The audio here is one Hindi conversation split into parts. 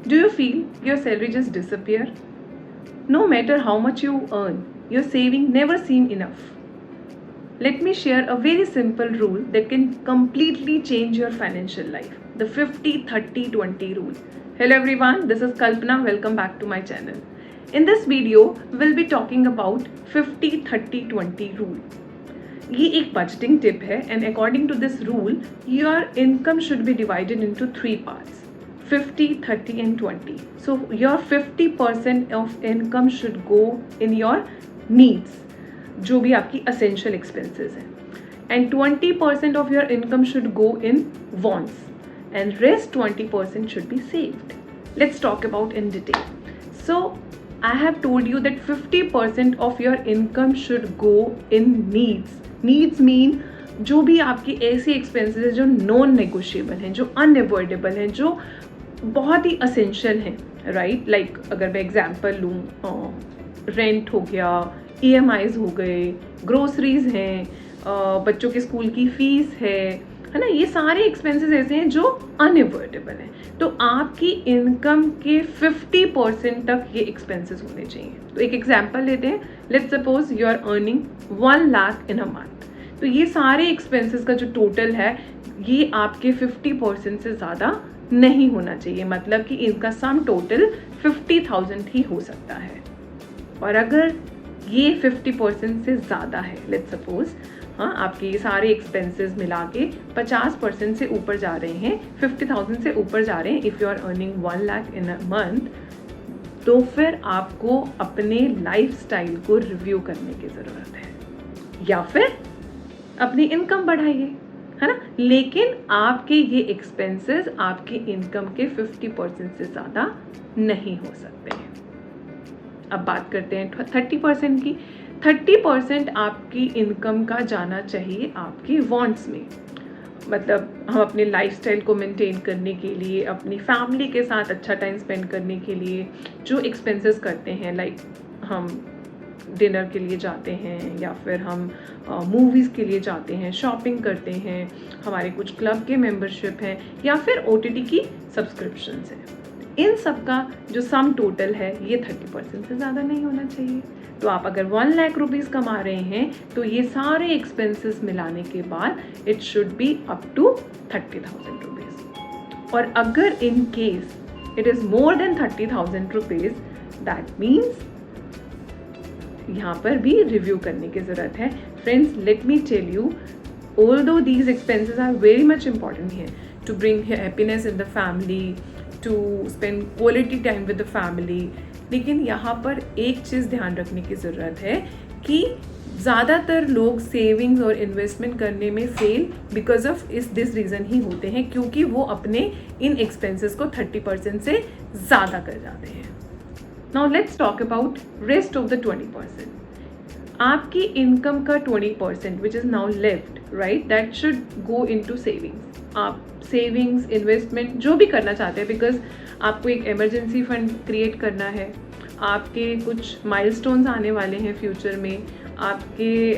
Do you feel your salary just disappear? No matter how much you earn, your saving never seem enough. Let me share a very simple rule that can completely change your financial life. The 50-30-20 rule. Hello everyone, this is Kalpana. Welcome back to my channel. In this video, we'll be talking about 50-30-20 rule. ये एक budgeting tip है and according to this rule, your income should be divided into 3 parts. 50, 30 and 20. So your 50% of income should go in your needs, जो भी आपकी essential expenses हैं. And 20% of your income should go in wants. And rest 20% should be saved. Let's talk about in detail. So I have told you that 50% of your income should go in needs. Needs mean जो भी आपकी ऐसी एक्सपेंसेस है जो नॉन नेगोशिएबल हैं, जो अनअवॉइडेबल हैं, जो बहुत ही असेंशियल हैं, राइट. लाइक अगर मैं एग्जांपल लूँ, रेंट हो गया, EMIs हो गए, ग्रोसरीज हैं, बच्चों के स्कूल की फीस है ना. ये सारे एक्सपेंसेस ऐसे हैं जो अनअवॉइडेबल हैं. तो आपकी इनकम के 50% तक ये एक्सपेंसेस होने चाहिए. तो एक एग्जांपल लेते हैं. Let's suppose you are earning 1 lakh in a month. तो ये सारे एक्सपेंसेस का जो टोटल है ये आपके 50% से ज़्यादा नहीं होना चाहिए. मतलब कि इनका सम टोटल 50,000 ही हो सकता है. और अगर ये 50% से ज़्यादा है, लेट्स सपोज हाँ आपके ये सारे एक्सपेंसेस मिला के 50% से ऊपर जा रहे हैं, 50,000 से ऊपर जा रहे हैं, if you are earning 1 lakh in a month, तो फिर आपको अपने लाइफस्टाइल को रिव्यू करने की ज़रूरत है या फिर अपनी इनकम बढ़ाइए, है ना. लेकिन आपके ये एक्सपेंसेस आपकी इनकम के 50% से ज़्यादा नहीं हो सकते हैं. अब बात करते हैं 30% की. 30% आपकी इनकम का जाना चाहिए आपके वांट्स में. मतलब हम अपने लाइफस्टाइल को मेंटेन करने के लिए, अपनी फैमिली के साथ अच्छा टाइम स्पेंड करने के लिए जो एक्सपेंसेस करते हैं, लाइक हम डिनर के लिए जाते हैं या फिर हम मूवीज़ के लिए जाते हैं, शॉपिंग करते हैं, हमारे कुछ क्लब के मेंबरशिप हैं या फिर OTT की सब्सक्रिप्शंस हैं. इन सब का जो सम टोटल है ये 30% से ज़्यादा नहीं होना चाहिए. तो आप अगर 1 लाख रुपीज़ कमा रहे हैं तो ये सारे एक्सपेंसेस मिलाने के बाद it should be up to 30,000 rupees. और अगर in case it is more than 30,000 rupees, that means यहाँ पर भी रिव्यू करने की ज़रूरत है. Friends, let me tell you, although these expenses are very much important here to bring happiness in the family, to spend quality time with the family, लेकिन यहाँ पर एक चीज़ ध्यान रखने की ज़रूरत है कि ज़्यादातर लोग सेविंग्स और इन्वेस्टमेंट करने में fail because of this reason ही होते हैं, क्योंकि वो अपने इन एक्सपेंसेस को 30% से ज़्यादा कर जाते हैं. Now let's talk about rest of the 20%. आपकी इनकम का 20% which is now left, right, that should go into savings. आप सेविंग्स, इन्वेस्टमेंट जो भी करना चाहते हैं, बिकॉज आपको एक इमरजेंसी फंड क्रिएट करना है, आपके कुछ माइलस्टोन्स आने वाले हैं फ्यूचर में, आपके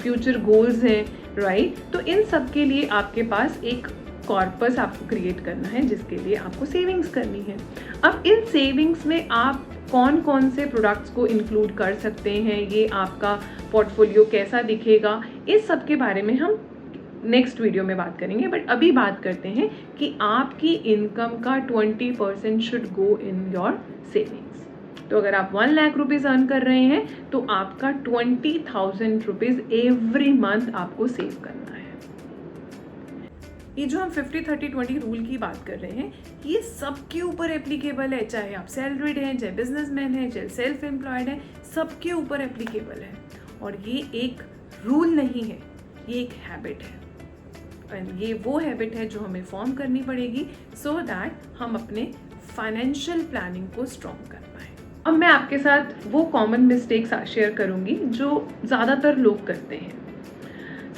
फ्यूचर गोल्स हैं, राइट. तो इन सब के लिए आपके पास एक कॉर्पस आपको क्रिएट करना है जिसके लिए आपको सेविंग्स करनी है. अब इन सेविंग्स में आप कौन कौन से प्रोडक्ट्स को इंक्लूड कर सकते हैं, ये आपका पोर्टफोलियो कैसा दिखेगा, इस सब के बारे में हम नेक्स्ट वीडियो में बात करेंगे. बट अभी बात करते हैं कि आपकी इनकम का 20% should go in your savings. तो अगर आप 1 लाख रुपीज़ अर्न कर रहे हैं तो आपका 20,000 रुपीज़ एवरी मंथ आपको सेव करना है. ये जो हम 50-30-20 रूल की बात कर रहे हैं ये सबके ऊपर एप्लीकेबल है, चाहे आप सैलरीड हैं, चाहे बिजनेसमैन हैं, चाहे सेल्फ एम्प्लॉयड हैं, सबके ऊपर एप्लीकेबल है. और ये एक रूल नहीं है, ये एक हैबिट है. एंड ये वो हैबिट है जो हमें फॉर्म करनी पड़ेगी सो दैट हम अपने फाइनेंशियल प्लानिंग को स्ट्रॉन्ग कर पाएँ. अब मैं आपके साथ वो कॉमन मिस्टेक्स शेयर करूँगी जो ज़्यादातर लोग करते हैं.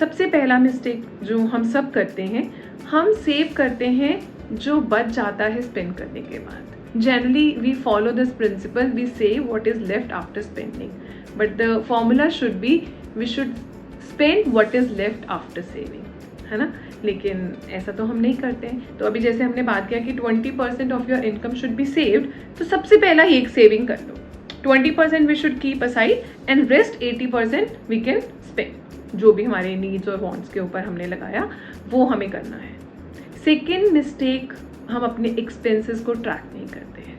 सबसे पहला मिस्टेक जो हम सब करते हैं, हम सेव करते हैं जो बच जाता है स्पेंड करने के बाद. Generally, we follow this principle, we save what is left after spending. But the formula should be, we should spend what is left after saving, है ना. लेकिन ऐसा तो हम नहीं करते हैं। तो अभी जैसे हमने बात किया कि 20% off your income should be saved, तो सबसे पहला ये एक सेविंग कर लो। 20% we should keep aside and rest 80% we can spend. जो भी हमारे नीड्स और वांट्स के ऊपर हमने लगाया वो हमें करना है। सेकेंड मिस्टेक, हम अपने एक्सपेंसेस को ट्रैक नहीं करते हैं।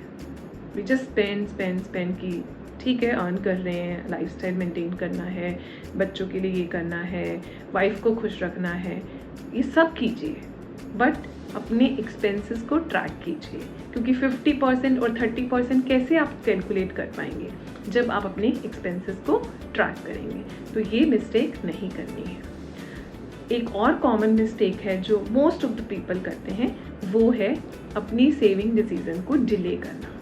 वी जस्ट स्पेंड की ठीक है, अर्न कर रहे हैं, लाइफस्टाइल मेंटेन करना है, बच्चों के लिए ये करना है, वाइफ को खुश रखना है, ये सब कीजिए, बट अपने एक्सपेंसेस को ट्रैक कीजिए, क्योंकि 50% और 30% कैसे आप कैलकुलेट कर पाएंगे जब आप अपने एक्सपेंसेस को ट्रैक करेंगे। तो ये मिस्टेक नहीं करनी है। एक और कॉमन मिस्टेक है जो मोस्ट ऑफ द पीपल करते हैं, वो है अपनी सेविंग डिसीजन को डिले करना।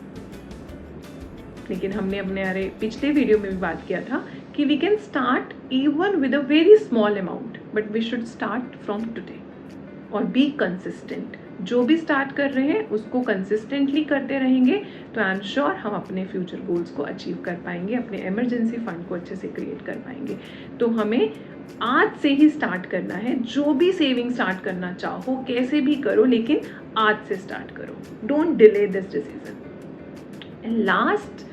लेकिन हमने अपने पिछले वीडियो में भी बात किया था कि we can start even with a very small amount, but we should start from today और बी कंसिस्टेंट। जो भी स्टार्ट कर रहे हैं उसको कंसिस्टेंटली करते रहेंगे तो आई एम श्योर हम अपने फ्यूचर गोल्स को अचीव कर पाएंगे, अपने इमरजेंसी फंड को अच्छे से क्रिएट कर पाएंगे। तो हमें आज से ही स्टार्ट करना है। जो भी सेविंग स्टार्ट करना चाहो कैसे भी करो, लेकिन आज से स्टार्ट करो। Don't delay this decision. And last,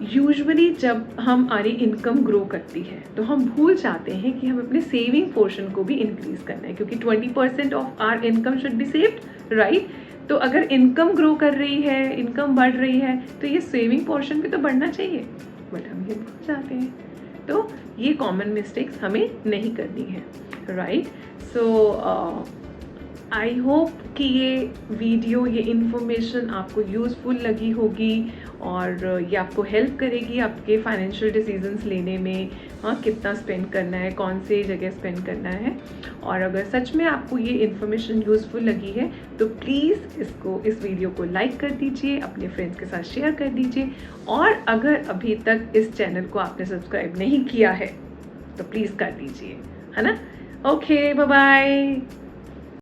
usually जब हमारी इनकम ग्रो करती है तो हम भूल जाते हैं कि हम अपने सेविंग पोर्शन को भी इंक्रीज करना है, क्योंकि 20% off our income should be saved, right. तो अगर इनकम ग्रो कर रही है, इनकम बढ़ रही है, तो ये सेविंग पोर्शन भी तो बढ़ना चाहिए, बट हम ये भूल जाते हैं। तो ये कॉमन मिस्टेक्स हमें नहीं करनी है, राइट। सो आई होप कि ये वीडियो, ये इन्फॉर्मेशन आपको यूज़फुल लगी होगी और ये आपको हेल्प करेगी आपके फाइनेंशियल डिसीजंस लेने में। हाँ, कितना स्पेंड करना है, कौन से जगह स्पेंड करना है। और अगर सच में आपको ये इन्फॉर्मेशन यूज़फुल लगी है तो प्लीज़ इस वीडियो को लाइक कर दीजिए, अपने फ्रेंड्स के साथ शेयर कर दीजिए। और अगर अभी तक इस चैनल को आपने सब्सक्राइब नहीं किया है तो प्लीज़ कर दीजिए, है ना। Okay, bye bye.